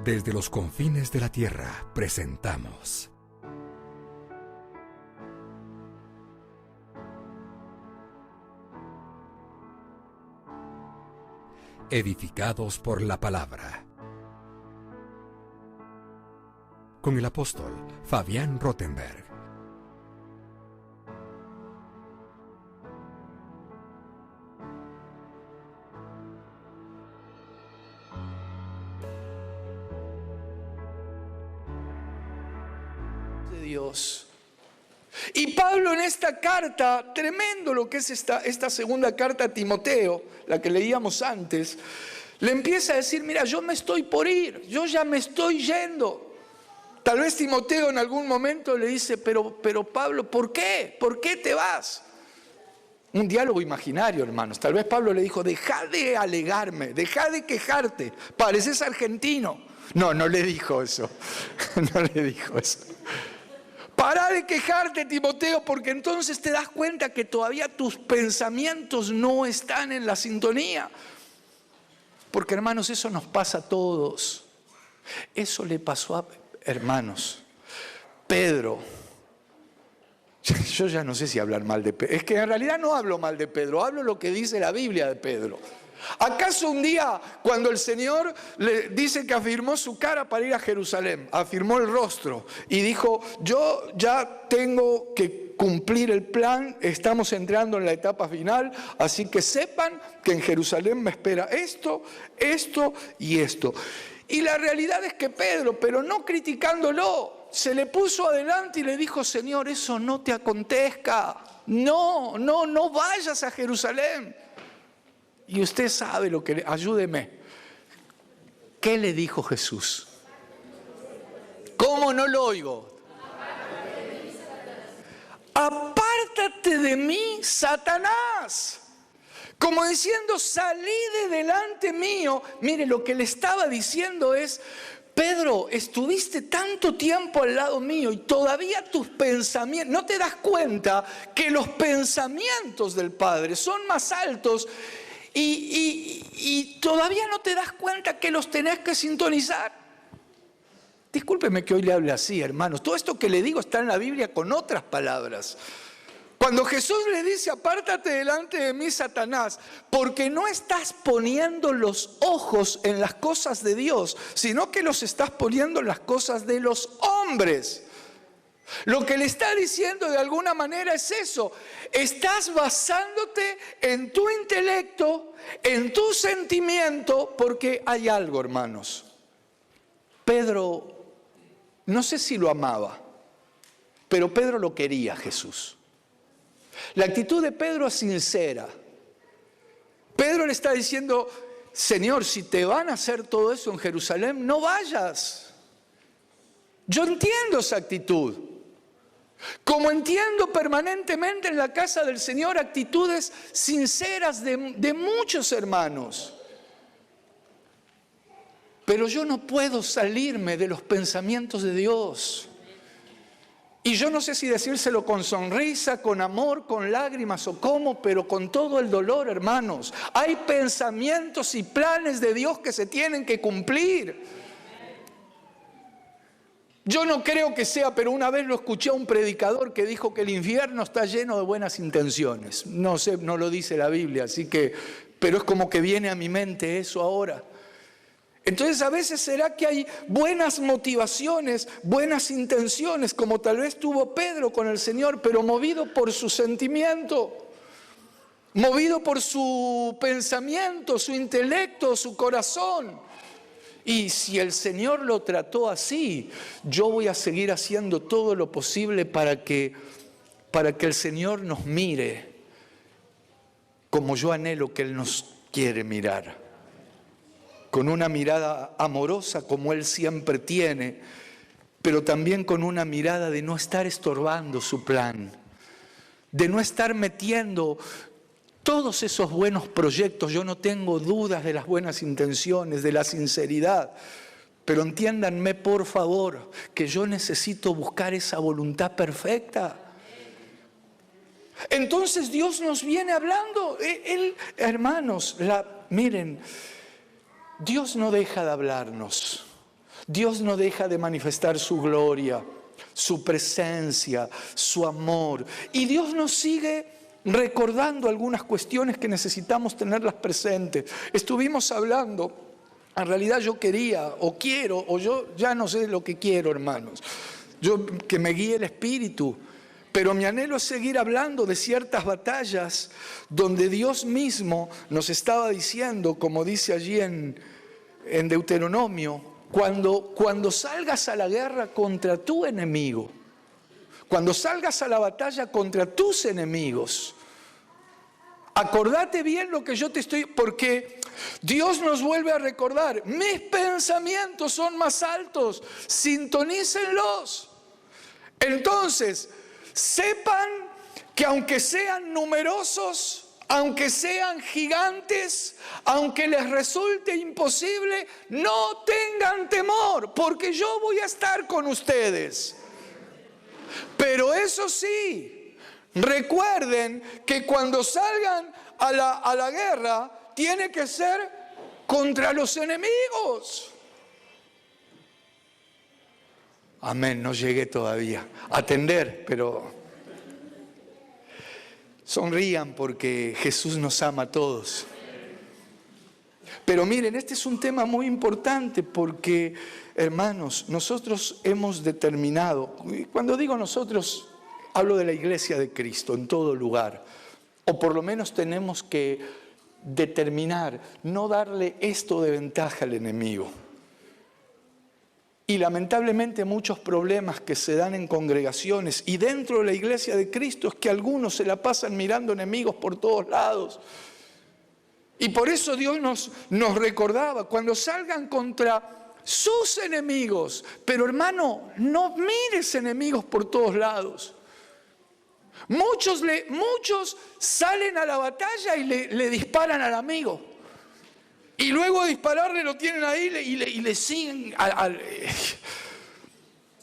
Desde los confines de la tierra presentamos Edificados por la Palabra, con el apóstol Fabián Rottenberg. Dios. Y Pablo en esta carta, tremendo lo que es esta segunda carta a Timoteo, la que leíamos antes, le empieza a decir, mira, yo me estoy por ir, yo ya me estoy yendo. Tal vez Timoteo en algún momento le dice, pero Pablo, ¿por qué? ¿Por qué te vas? Un diálogo imaginario, hermanos. Tal vez Pablo le dijo, deja de alegarme, deja de quejarte, pareces argentino. No le dijo eso, no le dijo eso. Para de quejarte, Timoteo, porque entonces te das cuenta que todavía tus pensamientos no están en la sintonía. Porque, hermanos, eso nos pasa a todos. Eso le pasó a, hermanos, Pedro. Yo ya no sé si hablar mal de Pedro. Es que en realidad no hablo mal de Pedro, hablo lo que dice la Biblia de Pedro. ¿Acaso un día cuando el Señor le dice que afirmó su cara para ir a Jerusalén, afirmó el rostro y dijo, yo ya tengo que cumplir el plan, estamos entrando en la etapa final, así que sepan que en Jerusalén me espera esto, esto y esto? Y la realidad es que Pedro, pero no criticándolo, se le puso adelante y le dijo, Señor, eso no te acontezca, no vayas a Jerusalén. Y usted sabe lo que... Ayúdeme. ¿Qué le dijo Jesús? ¿Cómo no lo oigo? Apártate de mí, Satanás. Como diciendo, salí de delante mío. Mire, lo que le estaba diciendo es, Pedro, estuviste tanto tiempo al lado mío y todavía tus pensamientos, ¿no te das cuenta que los pensamientos del Padre son más altos? Y todavía no te das cuenta que los tenés que sintonizar. Discúlpeme que hoy le hable así, hermanos. Todo esto que le digo está en la Biblia con otras palabras. Cuando Jesús le dice, apártate delante de mí, Satanás, porque no estás poniendo los ojos en las cosas de Dios, sino que los estás poniendo en las cosas de los hombres. Lo que le está diciendo de alguna manera es eso. Estás basándote en tu intelecto, en tu sentimiento, porque hay algo, hermanos. Pedro, no sé si lo amaba, pero Pedro lo quería a Jesús. La actitud de Pedro es sincera. Pedro le está diciendo, Señor, si te van a hacer todo eso en Jerusalén, no vayas. Yo entiendo esa actitud. Como entiendo permanentemente en la casa del Señor actitudes sinceras de muchos hermanos. Pero yo no puedo salirme de los pensamientos de Dios. Y yo no sé si decírselo con sonrisa, con amor, con lágrimas o cómo, pero con todo el dolor, hermanos. Hay pensamientos y planes de Dios que se tienen que cumplir. Yo no creo que sea, pero una vez lo escuché a un predicador que dijo que el infierno está lleno de buenas intenciones. No sé, no lo dice la Biblia, así que, pero es como que viene a mi mente eso ahora. Entonces a veces será que hay buenas motivaciones, buenas intenciones, como tal vez tuvo Pedro con el Señor, pero movido por su sentimiento, movido por su pensamiento, su intelecto, su corazón. Y si el Señor lo trató así, yo voy a seguir haciendo todo lo posible para que el Señor nos mire como yo anhelo que Él nos quiere mirar. Con una mirada amorosa como Él siempre tiene, pero también con una mirada de no estar estorbando su plan, de no estar metiendo todos esos buenos proyectos. Yo no tengo dudas de las buenas intenciones, de la sinceridad, pero entiéndanme por favor que yo necesito buscar esa voluntad perfecta. Entonces Dios nos viene hablando. Hermanos, miren, Dios no deja de hablarnos. Dios no deja de manifestar su gloria, su presencia, su amor. Y Dios nos sigue recordando algunas cuestiones que necesitamos tenerlas presentes. Estuvimos hablando, en realidad yo quería o quiero, o yo ya no sé lo que quiero, hermanos. Que me guíe el Espíritu. Pero mi anhelo es seguir hablando de ciertas batallas donde Dios mismo nos estaba diciendo, como dice allí en Deuteronomio, cuando salgas a la guerra contra tu enemigo, cuando salgas a la batalla contra tus enemigos, acordate bien lo que yo te estoy... Porque Dios nos vuelve a recordar, mis pensamientos son más altos, sintonícenlos. Entonces, sepan que aunque sean numerosos, aunque sean gigantes, aunque les resulte imposible, no tengan temor, porque yo voy a estar con ustedes. Pero eso sí, recuerden que cuando salgan a la guerra, tiene que ser contra los enemigos. Amén, no llegué todavía a atender, pero sonrían porque Jesús nos ama a todos. Pero miren, este es un tema muy importante porque, hermanos, nosotros hemos determinado, cuando digo nosotros, hablo de la iglesia de Cristo en todo lugar, o por lo menos tenemos que determinar no darle esto de ventaja al enemigo. Y lamentablemente muchos problemas que se dan en congregaciones y dentro de la iglesia de Cristo es que algunos se la pasan mirando enemigos por todos lados. Y por eso Dios nos recordaba, cuando salgan contra sus enemigos, pero hermano, no mires enemigos por todos lados. Muchos salen a la batalla y le disparan al amigo. Y luego de dispararle lo tienen ahí y le siguen.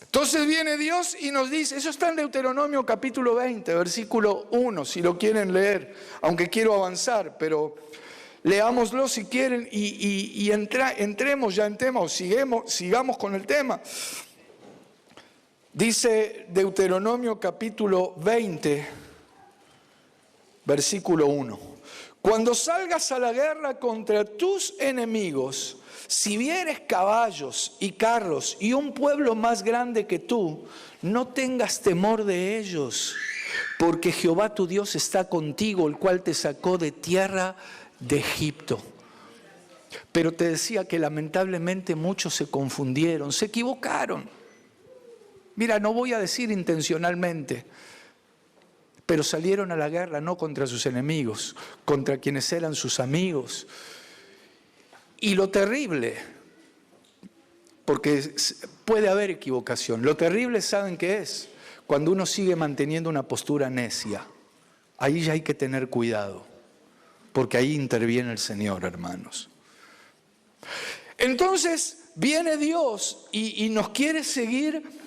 Entonces viene Dios y nos dice, eso está en Deuteronomio capítulo 20, versículo 1, si lo quieren leer, aunque quiero avanzar, pero leámoslo si quieren y entremos ya en tema o sigamos con el tema. Dice Deuteronomio capítulo 20, versículo 1. Cuando salgas a la guerra contra tus enemigos, si vieres caballos y carros y un pueblo más grande que tú, no tengas temor de ellos, porque Jehová tu Dios está contigo, el cual te sacó de tierra de Egipto. Pero te decía que lamentablemente muchos se confundieron, se equivocaron. Mira, no voy a decir intencionalmente, pero salieron a la guerra no contra sus enemigos, contra quienes eran sus amigos. Y lo terrible, porque puede haber equivocación, lo terrible, ¿saben qué es? Cuando uno sigue manteniendo una postura necia, ahí ya hay que tener cuidado, porque ahí interviene el Señor, hermanos. Entonces viene Dios y nos quiere seguir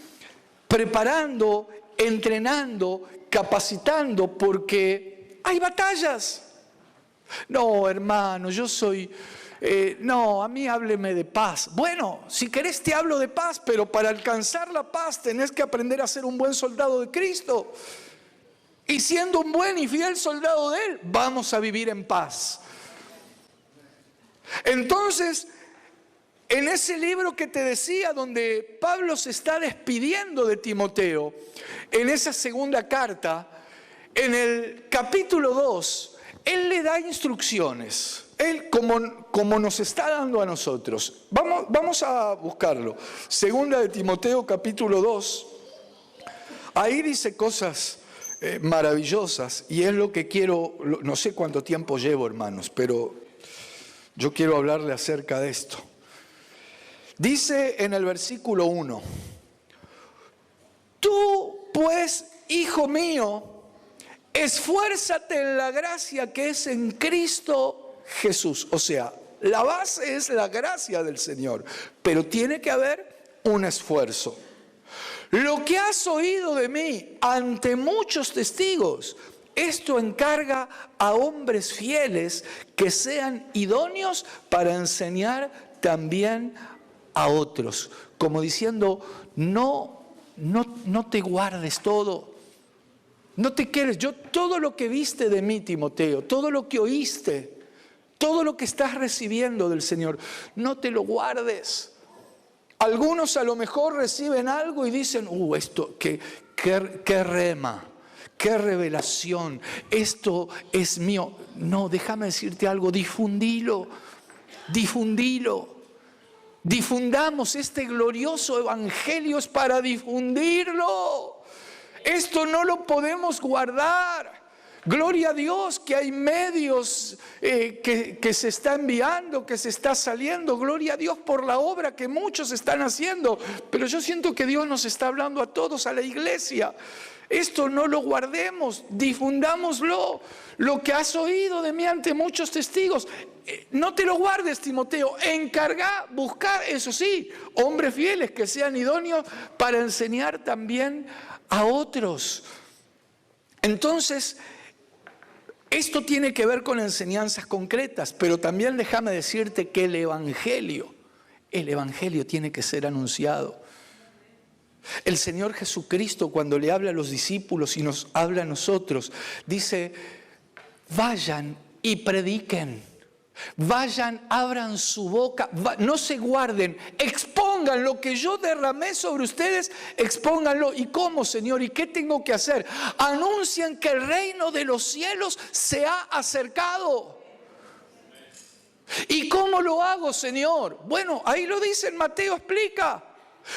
preparando, entrenando, capacitando, porque hay batallas. No, hermano, yo soy... no, a mí hábleme de paz. Bueno, si querés te hablo de paz, pero para alcanzar la paz tenés que aprender a ser un buen soldado de Cristo. Y siendo un buen y fiel soldado de Él, vamos a vivir en paz. Entonces, en ese libro que te decía, donde Pablo se está despidiendo de Timoteo, en esa segunda carta, en el capítulo 2, él le da instrucciones. Él, como nos está dando a nosotros. Vamos a buscarlo. Segunda de Timoteo, capítulo 2. Ahí dice cosas maravillosas, y es lo que quiero, no sé cuánto tiempo llevo, hermanos, pero yo quiero hablarle acerca de esto. Dice en el versículo 1, tú pues, hijo mío, esfuérzate en la gracia que es en Cristo Jesús. O sea, la base es la gracia del Señor, pero tiene que haber un esfuerzo. Lo que has oído de mí ante muchos testigos, esto encarga a hombres fieles que sean idóneos para enseñar también a otros, como diciendo, no te guardes todo. No te quedes. Todo lo que viste de mí, Timoteo, todo lo que oíste, todo lo que estás recibiendo del Señor, no te lo guardes. Algunos a lo mejor reciben algo y dicen, esto, qué rema, qué revelación, esto es mío. No, déjame decirte algo, difundilo. Difundamos este glorioso evangelio, es para difundirlo. Esto no lo podemos guardar. Gloria a Dios que hay medios que se está enviando, que se está saliendo. Gloria a Dios por la obra que muchos están haciendo. Pero yo siento que Dios nos está hablando a todos, a la iglesia. Esto no lo guardemos, difundámoslo. Lo que has oído de mí ante muchos testigos, no te lo guardes, Timoteo. Encarga, buscar, eso sí, hombres fieles que sean idóneos para enseñar también a otros. Entonces, esto tiene que ver con enseñanzas concretas, pero también déjame decirte que el Evangelio tiene que ser anunciado. El Señor Jesucristo, cuando le habla a los discípulos y nos habla a nosotros, dice, vayan y prediquen. Vayan, abran su boca, no se guarden, expongan lo que yo derramé sobre ustedes, expónganlo. ¿Y cómo, Señor? ¿Y qué tengo que hacer? Anuncien que el reino de los cielos se ha acercado. ¿Y cómo lo hago, Señor? Bueno, ahí lo dice en Mateo, explica.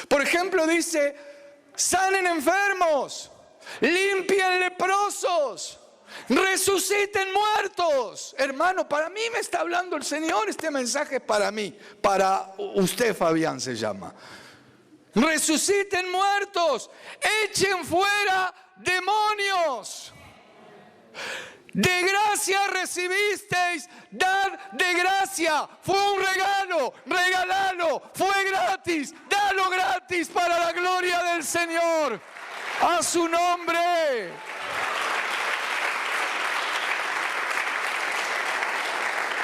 Por ejemplo, dice, sanen enfermos, limpien leprosos, resuciten muertos. Hermano, para mí me está hablando el Señor. Este mensaje es para mí, para usted, Fabián se llama. Resuciten muertos, echen fuera demonios. De gracia recibisteis, dad de gracia. Fue un regalo, regálalo. Fue gratis, dalo gratis para la gloria del Señor. A su nombre.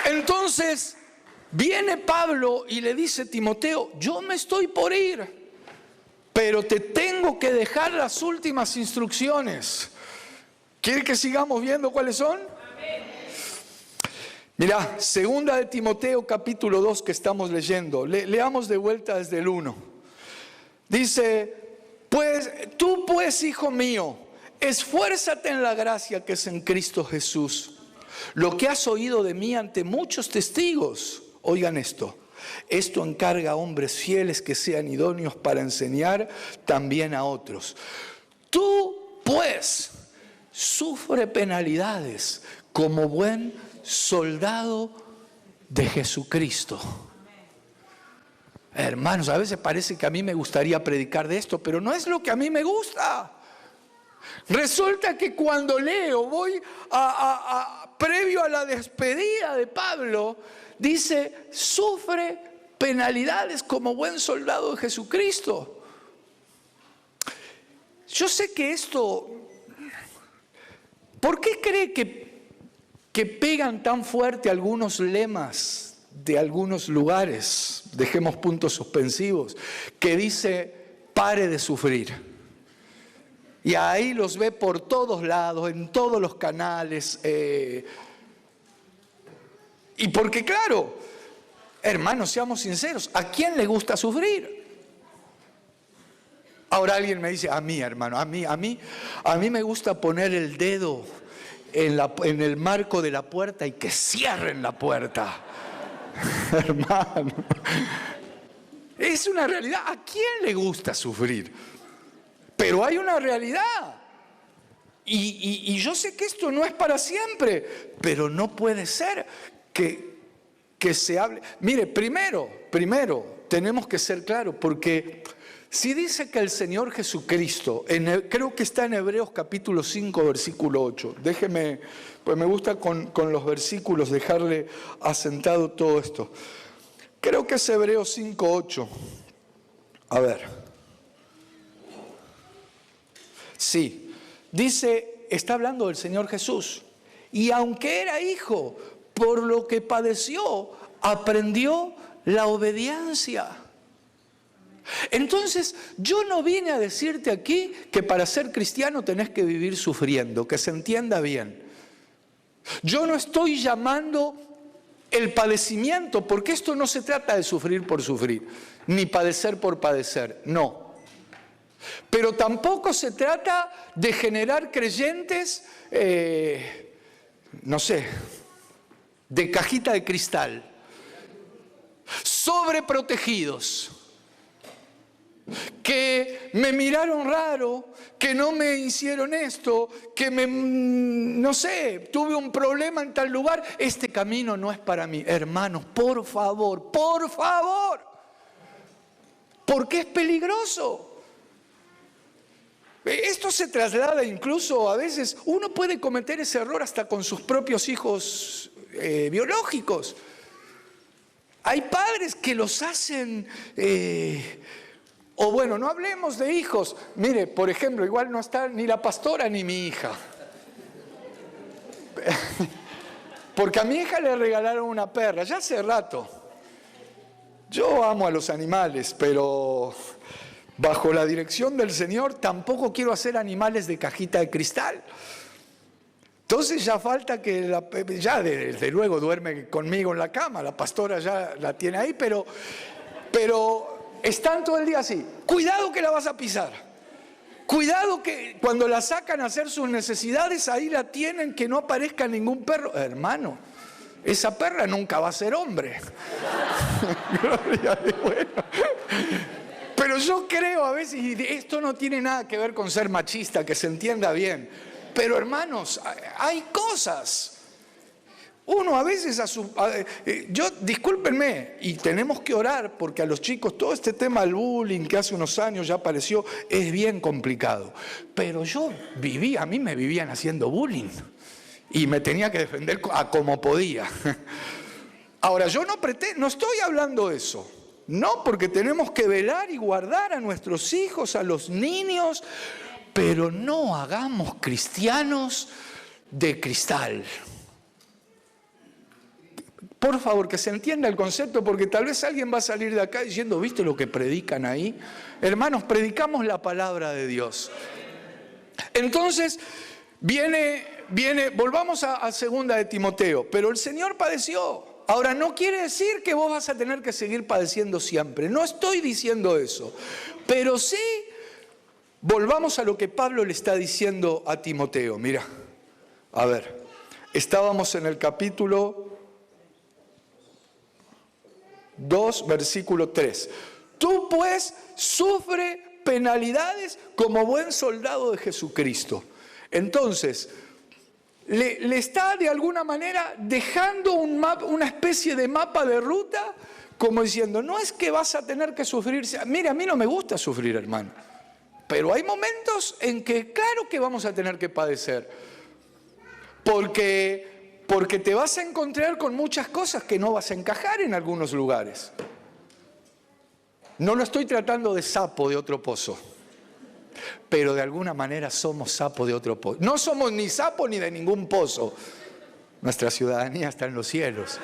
Entonces, viene Pablo y le dice a Timoteo, yo me estoy por ir, pero te tengo que dejar las últimas instrucciones. ¿Quiere que sigamos viendo cuáles son? Mirá, segunda de Timoteo capítulo 2 que estamos leyendo. Leamos de vuelta desde el 1. Dice, tú pues, hijo mío, esfuérzate en la gracia que es en Cristo Jesús. Lo que has oído de mí ante muchos testigos, oigan esto encarga a hombres fieles que sean idóneos para enseñar también a otros. Tú pues sufre penalidades como buen soldado de Jesucristo. Hermanos, a veces parece que a mí me gustaría predicar de esto, pero no es lo que a mí me gusta. Resulta que cuando leo, previo a la despedida de Pablo, dice, sufre penalidades como buen soldado de Jesucristo. Yo sé que esto, ¿por qué cree que pegan tan fuerte algunos lemas de algunos lugares? Dejemos puntos suspensivos, que dice, pare de sufrir. Y ahí los ve por todos lados, en todos los canales. Y porque claro, hermanos, seamos sinceros, ¿a quién le gusta sufrir? Ahora alguien me dice, a mí, hermano, a mí me gusta poner el dedo en el marco de la puerta y que cierren la puerta. Hermano, es una realidad. ¿A quién le gusta sufrir? Pero hay una realidad. Y yo sé que esto no es para siempre, pero no puede ser que se hable. Mire, primero tenemos que ser claros, porque si dice que el Señor Jesucristo, creo que está en Hebreos capítulo 5, versículo 8. Déjeme, pues me gusta con los versículos dejarle asentado todo esto. Creo que es Hebreos 5, 8. A ver. Sí, dice, está hablando del Señor Jesús. Y aunque era hijo, por lo que padeció, aprendió la obediencia. Entonces, yo no vine a decirte aquí que para ser cristiano tenés que vivir sufriendo, que se entienda bien. Yo no estoy llamando el padecimiento, porque esto no se trata de sufrir por sufrir, ni padecer por padecer, no. Pero tampoco se trata de generar creyentes, no sé, de cajita de cristal, sobreprotegidos, que me miraron raro, que no me hicieron esto, que no sé, tuve un problema en tal lugar, este camino no es para mí. Hermanos, por favor, porque es peligroso. Esto se traslada incluso a veces, uno puede cometer ese error hasta con sus propios hijos biológicos. Hay padres que los hacen... O bueno, no hablemos de hijos. Mire, por ejemplo, igual no está ni la pastora ni mi hija. Porque a mi hija le regalaron una perra, ya hace rato. Yo amo a los animales, pero bajo la dirección del Señor tampoco quiero hacer animales de cajita de cristal. Entonces ya falta que, ya desde luego duerme conmigo en la cama, la pastora ya la tiene ahí, pero están todo el día así. Cuidado que la vas a pisar. Cuidado que cuando la sacan a hacer sus necesidades, ahí la tienen, que no aparezca ningún perro. Hermano, esa perra nunca va a ser hombre. Gloria a Dios. Bueno. Pero yo creo a veces, y esto no tiene nada que ver con ser machista, que se entienda bien. Pero hermanos, hay cosas... Uno a veces discúlpenme, y tenemos que orar porque a los chicos todo este tema del bullying que hace unos años ya apareció es bien complicado. Pero yo a mí me vivían haciendo bullying y me tenía que defender a como podía. Ahora yo no estoy hablando de eso, no, porque tenemos que velar y guardar a nuestros hijos, a los niños, pero no hagamos cristianos de cristal. Por favor, que se entienda el concepto, porque tal vez alguien va a salir de acá diciendo, ¿viste lo que predican ahí? Hermanos, predicamos la palabra de Dios. Entonces, volvamos a segunda de Timoteo, pero el Señor padeció. Ahora, no quiere decir que vos vas a tener que seguir padeciendo siempre, no estoy diciendo eso, pero sí, volvamos a lo que Pablo le está diciendo a Timoteo. Mira, a ver, estábamos en el capítulo 2, versículo 3. Tú pues sufre penalidades como buen soldado de Jesucristo. Entonces, le está de alguna manera dejando una especie de mapa de ruta, como diciendo, no es que vas a tener que sufrir. Mire, a mí no me gusta sufrir, hermano. Pero hay momentos en que claro que vamos a tener que padecer. Porque te vas a encontrar con muchas cosas que no vas a encajar en algunos lugares. No lo estoy tratando de sapo de otro pozo, pero de alguna manera somos sapo de otro pozo. No somos ni sapo ni de ningún pozo. Nuestra ciudadanía está en los cielos.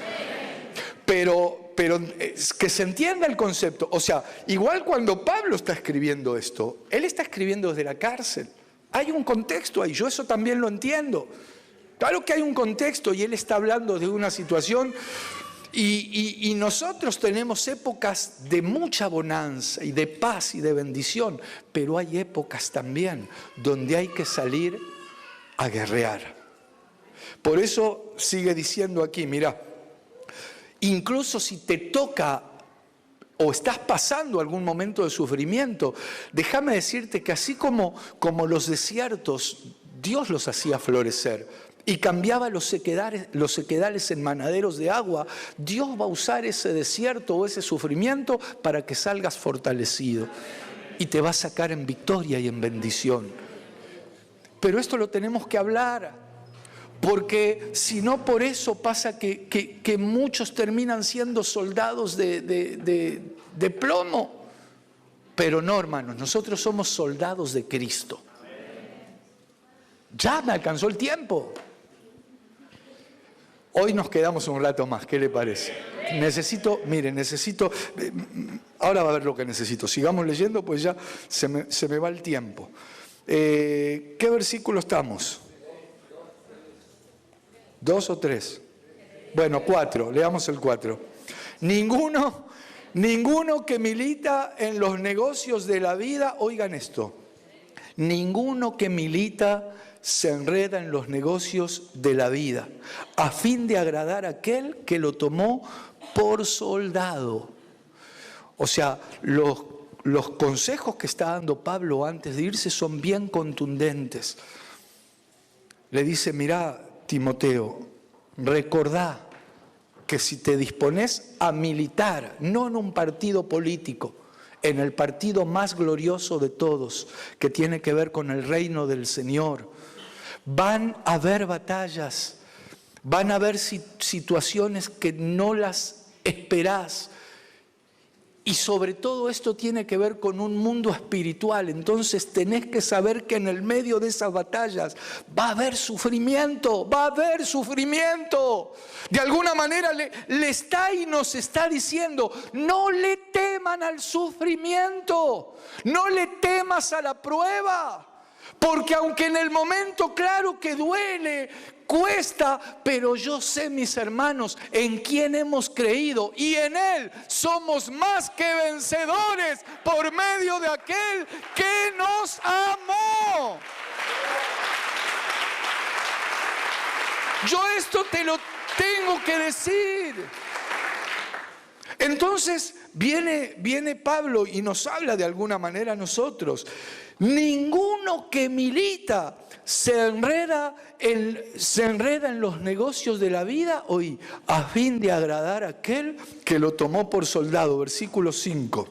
Pero que se entienda el concepto. O sea, igual cuando Pablo está escribiendo esto, él está escribiendo desde la cárcel. Hay un contexto ahí, yo eso también lo entiendo. Claro que hay un contexto y él está hablando de una situación y nosotros tenemos épocas de mucha bonanza y de paz y de bendición, pero hay épocas también donde hay que salir a guerrear. Por eso sigue diciendo aquí, mira, incluso si te toca o estás pasando algún momento de sufrimiento, déjame decirte que así como los desiertos, Dios los hacía florecer. Y cambiaba los sequedales en manaderos de agua. Dios va a usar ese desierto o ese sufrimiento para que salgas fortalecido. Y te va a sacar en victoria y en bendición. Pero esto lo tenemos que hablar. Porque si no, por eso pasa que muchos terminan siendo soldados de plomo. Pero no, hermanos, nosotros somos soldados de Cristo. Ya me alcanzó el tiempo. Hoy nos quedamos un rato más, ¿qué le parece? necesito, ahora va a ver lo que necesito. Sigamos leyendo, pues ya se me va el tiempo. ¿Qué versículo estamos? ¿2 o 3? Bueno, 4, leamos el 4. Ninguno que milita en los negocios de la vida, oigan esto, ninguno que milita se enreda en los negocios de la vida, a fin de agradar a aquel que lo tomó por soldado. O sea, los consejos que está dando Pablo antes de irse son bien contundentes. Le dice, mirá, Timoteo, recordá que si te dispones a militar, no en un partido político, en el partido más glorioso de todos, que tiene que ver con el reino del Señor, van a haber batallas, van a haber situaciones que no las esperás. Y sobre todo esto tiene que ver con un mundo espiritual. Entonces tenés que saber que en el medio de esas batallas va a haber sufrimiento, va a haber sufrimiento. De alguna manera le está y nos está diciendo, no le teman al sufrimiento, no le temas a la prueba. Porque aunque en el momento claro que duele, cuesta, pero yo sé, mis hermanos, en quién hemos creído y en Él somos más que vencedores por medio de aquel que nos amó. Yo esto te lo tengo que decir. Entonces viene Pablo y nos habla de alguna manera a nosotros. Ninguno que milita se enreda en los negocios de la vida hoy, a fin de agradar a aquel que lo tomó por soldado. Versículo 5.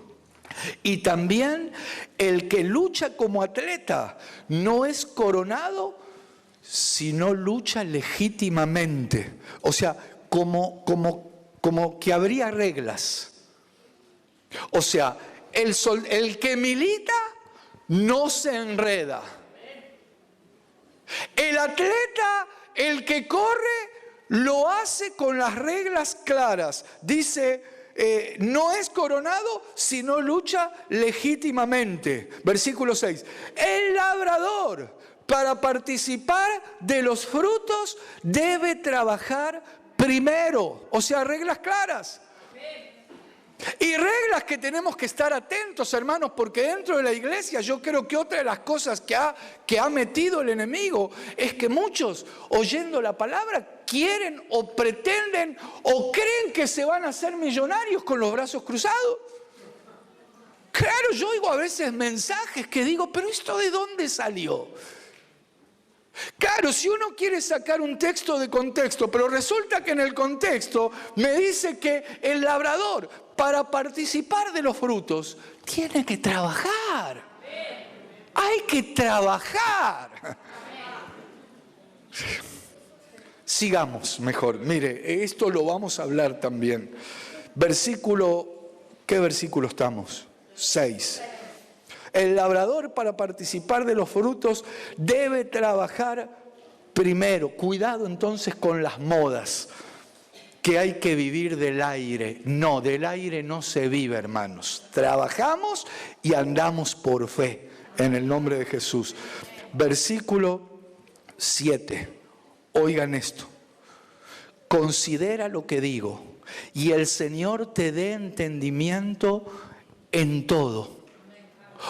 Y también el que lucha como atleta no es coronado, sino lucha legítimamente. O sea, como que habría reglas. O sea, el que milita no se enreda. El atleta, el que corre, lo hace con las reglas claras. Dice, no es coronado, sino lucha legítimamente. Versículo 6. El labrador, para participar de los frutos, debe trabajar primero. O sea, reglas claras. Y reglas que tenemos que estar atentos, hermanos, porque dentro de la iglesia yo creo que otra de las cosas que ha metido el enemigo es que muchos, oyendo la palabra, quieren o pretenden o creen que se van a hacer millonarios con los brazos cruzados. Claro, yo oigo a veces mensajes que digo, pero ¿esto de dónde salió? Claro, si uno quiere sacar un texto de contexto, pero resulta que en el contexto me dice que el labrador, para participar de los frutos, tiene que trabajar. Hay que trabajar. Sigamos mejor. Mire, esto lo vamos a hablar también. ¿Qué versículo estamos? 6. El labrador, para participar de los frutos, debe trabajar primero. Cuidado entonces con las modas, que hay que vivir del aire. No, del aire no se vive, hermanos. Trabajamos y andamos por fe, en el nombre de Jesús. Versículo 7. Oigan esto. Considera lo que digo, y el Señor te dé entendimiento en todo.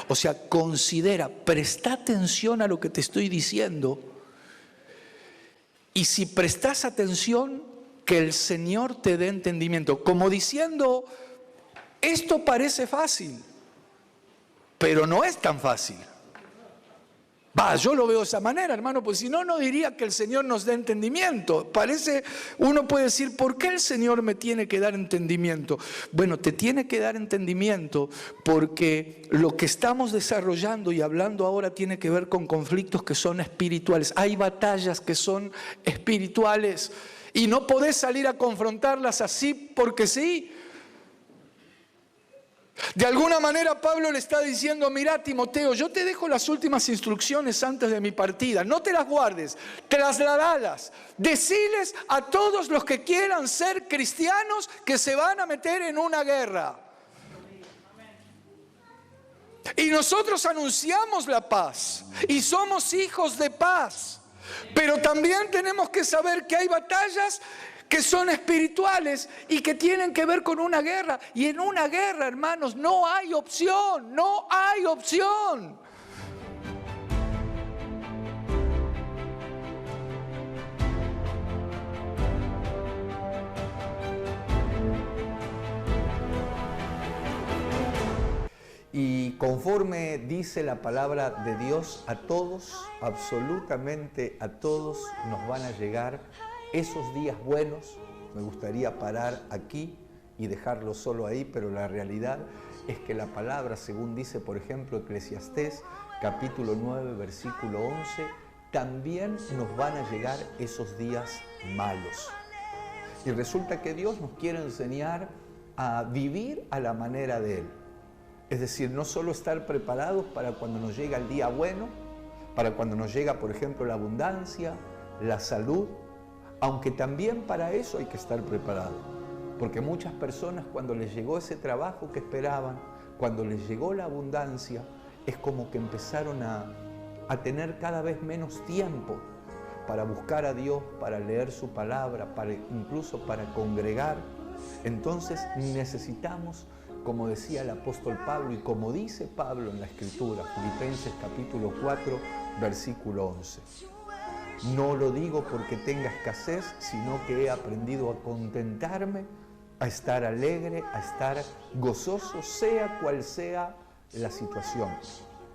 O sea, considera, presta atención a lo que te estoy diciendo. Y si prestas atención, que el Señor te dé entendimiento. Como diciendo, esto parece fácil, pero no es tan fácil. Yo lo veo de esa manera, hermano, pues si no, no diría que el Señor nos dé entendimiento. Uno puede decir, ¿por qué el Señor me tiene que dar entendimiento? Bueno, te tiene que dar entendimiento porque lo que estamos desarrollando y hablando ahora tiene que ver con conflictos que son espirituales. Hay batallas que son espirituales y no podés salir a confrontarlas así porque sí. De alguna manera Pablo le está diciendo, mira Timoteo, yo te dejo las últimas instrucciones antes de mi partida, no te las guardes, trasladalas, deciles a todos los que quieran ser cristianos que se van a meter en una guerra. Y nosotros anunciamos la paz y somos hijos de paz, pero también tenemos que saber que hay batallas que son espirituales y que tienen que ver con una guerra. Y en una guerra, hermanos, no hay opción, no hay opción. Y conforme dice la palabra de Dios, a todos, absolutamente a todos, nos van a llegar esos días buenos. Me gustaría parar aquí y dejarlo solo ahí, pero la realidad es que la palabra, según dice, por ejemplo, Eclesiastés, capítulo 9, versículo 11, también nos van a llegar esos días malos. Y resulta que Dios nos quiere enseñar a vivir a la manera de Él. Es decir, no solo estar preparados para cuando nos llega el día bueno, para cuando nos llega, por ejemplo, la abundancia, la salud, aunque también para eso hay que estar preparado, porque muchas personas cuando les llegó ese trabajo que esperaban, cuando les llegó la abundancia, es como que empezaron a tener cada vez menos tiempo para buscar a Dios, para leer su palabra, incluso para congregar. Entonces necesitamos, como decía el apóstol Pablo y como dice Pablo en la Escritura, Filipenses capítulo 4, versículo 11. No lo digo porque tenga escasez, sino que he aprendido a contentarme, a estar alegre, a estar gozoso, sea cual sea la situación.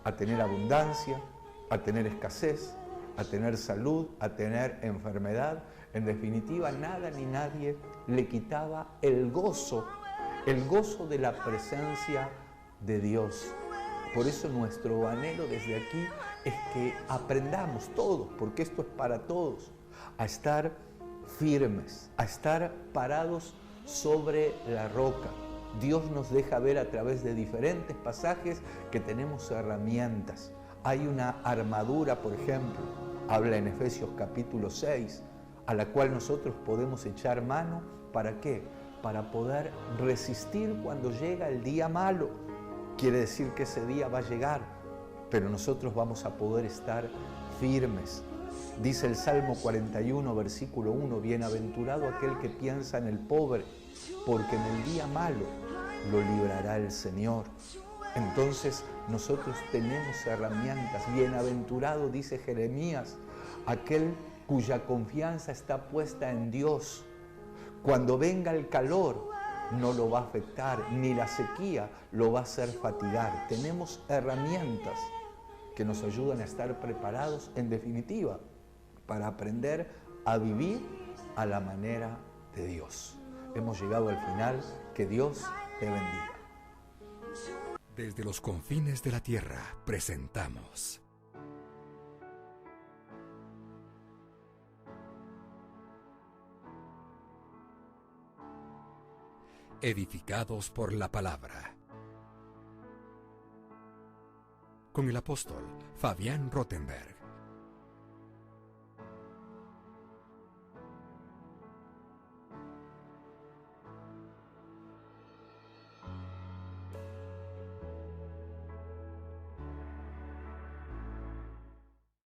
A tener abundancia, a tener escasez, a tener salud, a tener enfermedad. En definitiva, nada ni nadie le quitaba el gozo de la presencia de Dios. Por eso nuestro anhelo desde aquí es que aprendamos todos, porque esto es para todos, a estar firmes, a estar parados sobre la roca. Dios nos deja ver a través de diferentes pasajes que tenemos herramientas. Hay una armadura, por ejemplo, habla en Efesios capítulo 6, a la cual nosotros podemos echar mano. ¿Para qué? Para poder resistir cuando llega el día malo. Quiere decir que ese día va a llegar, pero nosotros vamos a poder estar firmes. Dice el Salmo 41, versículo 1, bienaventurado aquel que piensa en el pobre, porque en el día malo lo librará el Señor. Entonces nosotros tenemos herramientas. Bienaventurado, dice Jeremías, aquel cuya confianza está puesta en Dios. Cuando venga el calor, no lo va a afectar, ni la sequía lo va a hacer fatigar. Tenemos herramientas que nos ayudan a estar preparados, en definitiva, para aprender a vivir a la manera de Dios. Hemos llegado al final. Que Dios te bendiga. Desde los confines de la tierra presentamos Edificados por la Palabra, con el apóstol Fabián Rottenberg.